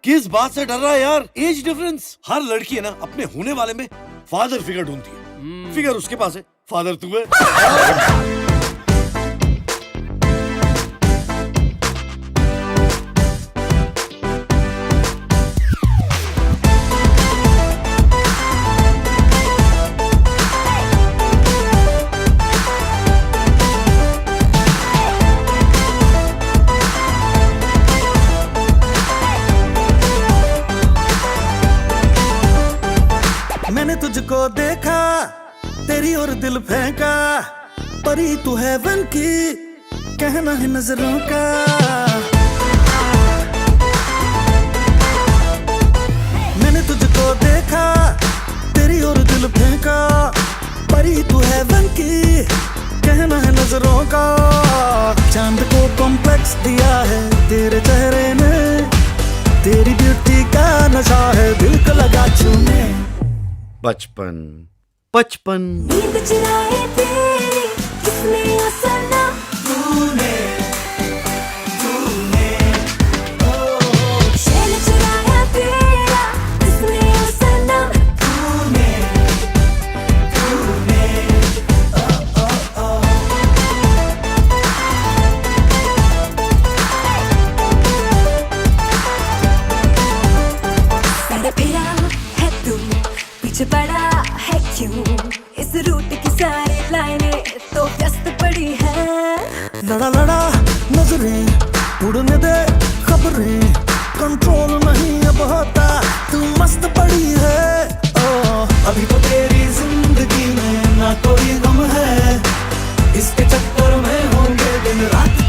किस बात से डर रहा है यार? Age difference. हर लड़की है ना अपने होने वाले में फादर फिगर ढूंढती है। फिगर उसके पास है, फादर तू है। मैंने तुझको देखा, तेरी और दिल फेंका, परी तू हेवन की, कहना है नजरों का। मैंने तुझको देखा, तेरी और दिल फेंका, परी तू हेवन की, कहना है नजरों का। चांद को कॉम्प्लेक्स दिया है तेरे चेहरे ने, तेरी ब्यूटी का नशा है दिल को लगा छूने। बचपन बचपन नींद चुराए तेरी किसने ओ सनम, तूने चैन चुराया तेरा किसने ओ सनम, सर फिरा है तू, पीछे पड़ा है क्यों, इस रूट की सारी लाइनें तो व्यस्त पड़ी है। लड़ा लड़ा नजरें उड़ने दे खबरें, कंट्रोल नहीं अब होता, तू मस्त पड़ी है। ओ अभी तो तेरी जिंदगी में ना कोई गम है, इसके चक्कर में होंगे दिन रात